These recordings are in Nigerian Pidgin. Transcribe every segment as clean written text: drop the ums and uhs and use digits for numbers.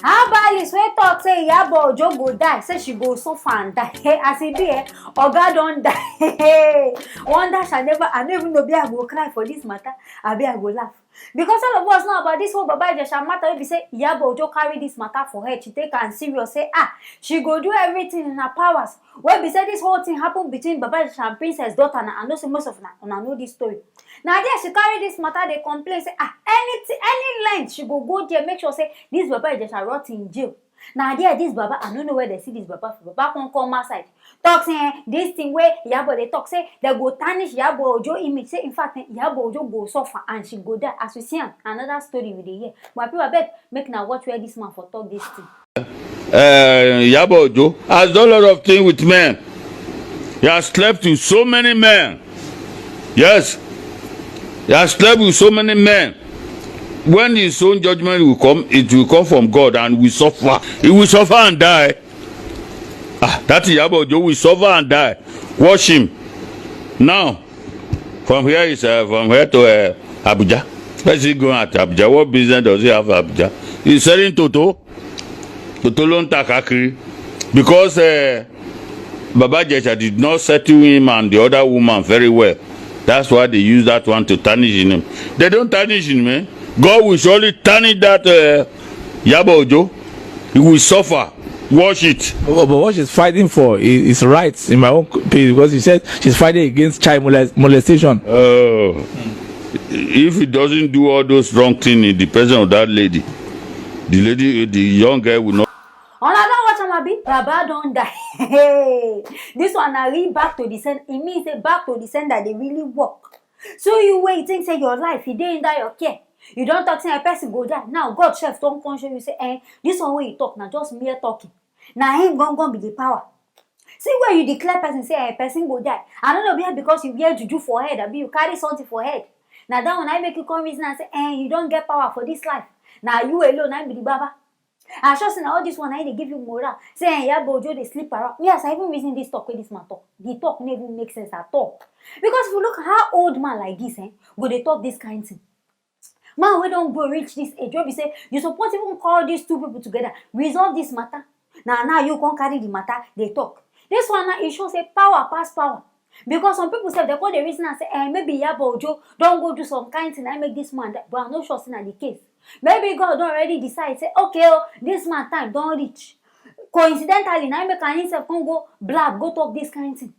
How about this? We talk say Yabo Ojo go die. Say she go suffer and die. Hey, as it be, Oga don't die. Hey, one dash I don't even know. Be I go cry for this matter. I be I go laugh. Because all of us know about this whole Baba Ijesha matter. If you say Yabo Ojo carry this matter for her, she take her serious. Say she go do everything in her powers. When we say this whole thing happened between Baba Ijesha and Princess daughter, and I know say most of them know this story. Now there she carry this matter, they complain say anything, any length she go there, make sure say this Baba Ijesha rot in jail. Now there this Baba, I don't know where they see this Baba. Baba won't come outside. Talk say this thing where Yabo they talk say they go tarnish Yabo Ojo image. Say in fact Yabo Ojo go suffer and she go die. As we see another story with the year. But people beg make now watch where this man for talk this thing. Yabo Ojo has done a lot of things with men. He has slept with so many men. Yes. He has slept with so many men. When his own judgment will come, it will come from God and will suffer. He will suffer and die. That Yabo Ojo will suffer and die. Watch him. Now, from here to Abuja. Where's he going at Abuja? What business does he have at Abuja? He's selling Toto. Toto Lon Takakiri. Because Baba Ijesha did not settle him and the other woman very well. That's why they use that one to tarnish him. They don't tarnish him, man. God will surely tarnish that Yabo Ojo. He will suffer. Watch it. But what she's fighting for is rights, in my own opinion, because he said she's fighting against child molestation. If he doesn't do all those wrong things in the presence of that lady, the young girl will not. Another watch Amabi, Baba don't die. Hey, this one I read back to the send. It means say back to the send that they really work. So you waiting say your life, you didn't die your care. You don't talk say a person go die. Now God chef don't come show you say, this one when you talk now just mere talking. Now him gonna be the power. See where you declare person say a person go die. I don't know because you wear juju for head, or you carry something for head. Now that one I make you come reason and say, you don't get power for this life. Now you alone I be the Baba. I just now all this one I they give you moral. Say Yabo Ojo they sleep around. Yes, I even reason this talk with this man talk. The talk never even make sense at all. Because if you look how old man like this, go they talk this kind of thing. Man, we don't go reach this age. We say you suppose even call these two people together, resolve this matter. Now you can't carry the matter, they talk. This one now it shows say power pass power. Because some people say they call the reason and say, maybe Yabo Ojo don't go do some kind of thing I make this man die. But I'm not sure it's the case. Maybe God don't already decide, say, okay, this man time don't reach. Coincidentally, now make an himself can go blab, go talk this kind of thing.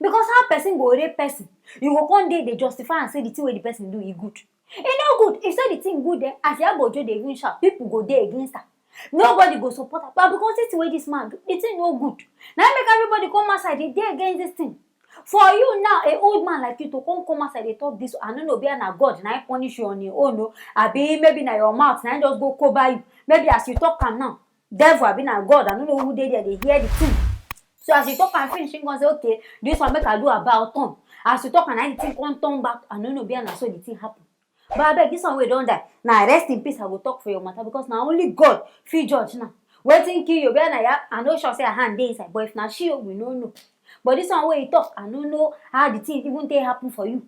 Because how person go rape person, you go one day they justify and say the thing where the person do is good. It's not good. If say the thing good, then as Yabo Ojo they even shout, people go there against her. Nobody go support her. But because it's the way this man do, it's no good. Now make everybody come outside, they there against this thing. For you now, an old man like you to come outside, they talk this. I don't know, be na God, now I punish you on your own. No, I be maybe na your mouth, now I just go cover you. Maybe as you talk can now, devil, I be na God. I don't know who they there, they hear the thing. So as you talk and finish, you gonna say, okay, this one make I do about turn. As you talk and I think one turn back, I don't know, be na so the thing happen. But I beg this one we don't die. Now rest in peace, I will talk for your matter because now only God feel judge now. Waiting kill you, be na ya. I know sure say a hand dey inside, but if na she, we no know. But this one where you talk, I don't know how the thing even take happen for you.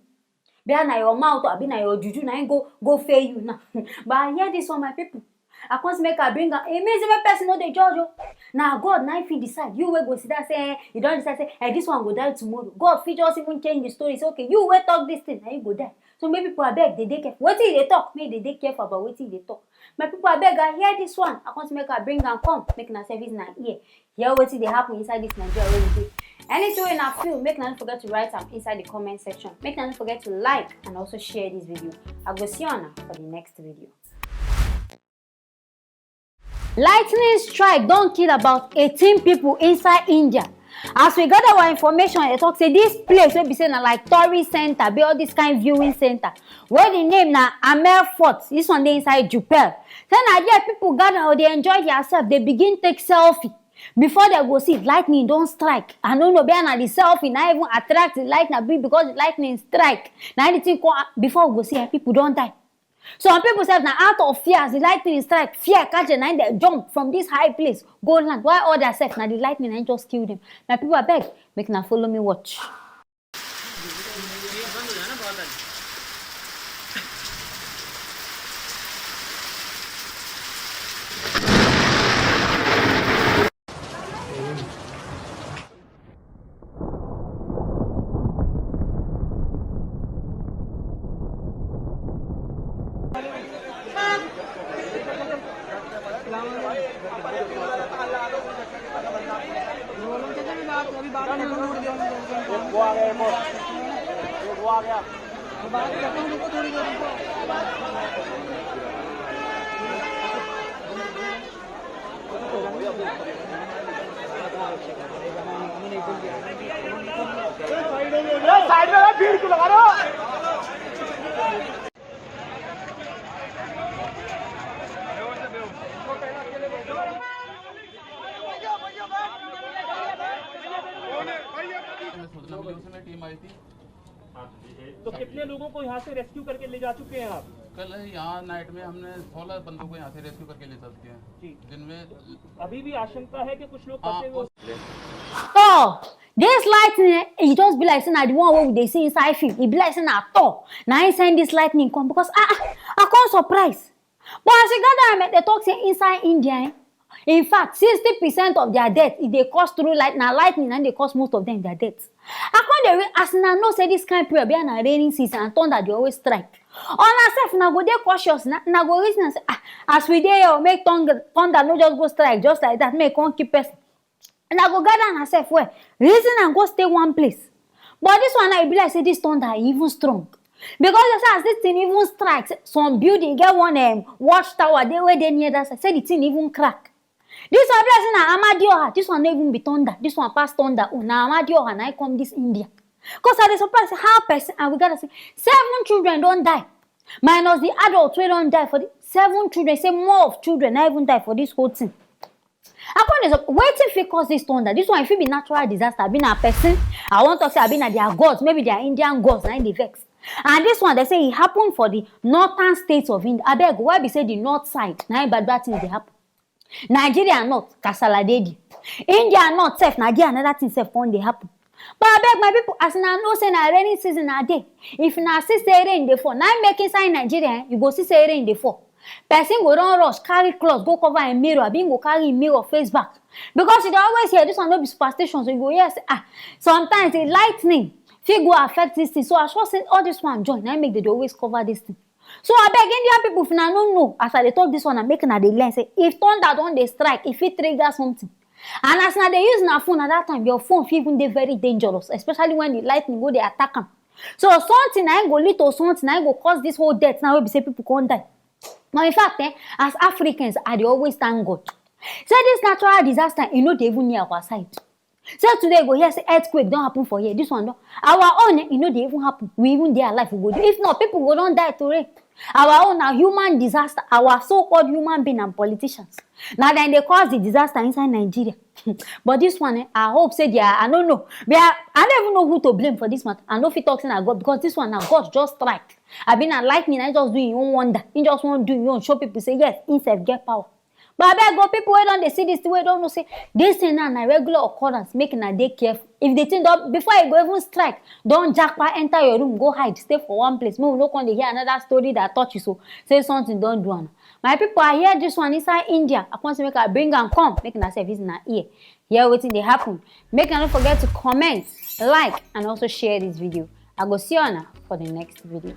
Be na your mouth or be na your juju, now go fail you now. But I hear this one, my people. I can't make her bring her. It means every person know the judge. Now God, now if he decide, you will go sit there say, you don't decide say, this one go die tomorrow. God, if just even change the story, say, okay, you will talk this thing, now you go die. So maybe people are beg, they careful. What till they talk? Maybe they careful about what till they talk. My people are beg, I hear this one. I can't make her bring and come, make na service na ear. Hear what they happen inside this Nigeria where we do. Anything in our film, make not forget to write them inside the comment section. Make not forget to like and also share this video. I'll go see you on for the next video. Lightning strike don't kill about 18 people inside India. As we gather our information, it talks say this place will be saying like tourist center, be all this kind of viewing center. Where the name na Amer Fort. This one they inside Jupel. Then idea people gather, they enjoy themselves, they begin take selfie. Before they go see lightning don't strike. I don't know behind the selfie now even attract the lightning because the lightning strike. Now anything before we go see people don't die. Some people say now out of fear as the lightning strike, fear catch them and they jump from this high place, go land. Why all that self now the lightning and just kill them. Now people are beg, make now follow me watch. Side में भीड़ क्यों लगा रहे हो? टीम आई थी। तो कितने लोगों को यहाँ से रेस्क्यू करके ले जा चुके हैं आप? कल यहाँ नाइट में हमने 16 बंदों को यहाँ से रेस्क्यू करके ले सकते हैं, जिनमें अभी भी आशंका है कि कुछ लोग फंसे हुए। Oh, this lightning, it just be like saying na the one wey we dey see inside film. E be like saying na Thor. Na him send this lightning come because I come surprise. But as you gather, they talk say inside India, in fact, 60% of their death e dey cause through lightning, and dey cause most of them their deaths. I come dey as una know say this kind period be na raining season and thunder dey always strike. Una sef na go dey cautious, na go reason say as we dey here, make thunder no just go strike just like that, make come keep person. And I go gather herself well, reason and go stay one place. But this one, I be like say this thunder even strong. Because you say as this thing even strikes, some building get one watchtower dey where they near that side, say the thing even crack. This one be like say na Amadioha, this one no even be thunder, this one pass thunder. Oh, na Amadioha na come this India. Because I dey surprise say how person, and we gotta say 7 children don die. Minus the adults wey don die for the 7 children, say more of children na even die for this whole thing. Wetin fit cause this thunder? This one fit be natural disaster, be na person. I want to say be na their gods, maybe their Indian gods na dey vex. And this one they say it happen for the northern states of India. Abeg, why be say the north side na bad things dey happen? Nigeria north, kasala dey there. India north sef, na there another thing sef come dey happen. But abeg my people, as una know say na rainy season na dey. If na see say rain dey fall, na make inside Nigeria, you go see say rain dey fall. Person go don rush carry cloth go cover im mirror, abi go carry im mirror face back, because you dey always hear this one no be superstition, so you go hear say sometimes the lightning fit go affect this thing. So I sure say all this one join na make they dey always cover this thing. So abeg Indian people, if una no know, as I dey talk this one, I make una dey learn say if thunder don dey strike, e fit trigger something. And as una dey use una phone at that time, your phone fit even dey very dangerous, especially when the lightning go dey attack am. So something na go lead to something na go cause this whole death now wey be say people come die. Now, in fact, as Africans, I dey always thank God. Say this natural disaster, e no dey even near our side. Say today go hear say earthquake don happen for here. This one don. Our own, e no dey even happen. We even dey alive, we go do. If not, people go don die today. Our own na human disaster. Our so-called human being and politicians. Now then they cause the disaster inside Nigeria. But this one, I hope say I don't know. I don't even know who to blame for this matter. I know if it talks in God, because this one now God just strike. I been a lightning, I just do your own wonder. He just want to do your own, show people say yes, himself get power. But I beg God, people who don't they see this, way don't know say this thing now a regular occurrence, making a day careful. If the thing don't, before you go even strike, don't jackpot, enter your room, go hide, stay for one place. Maybe we no come to hear another story that touch you, so say something don't do. My people, I hear this one inside India. I want to make a bring and come, making a service in our ear. Hear what they happen. Make and don't forget to comment, like, and also share this video. I go see you now for the next video.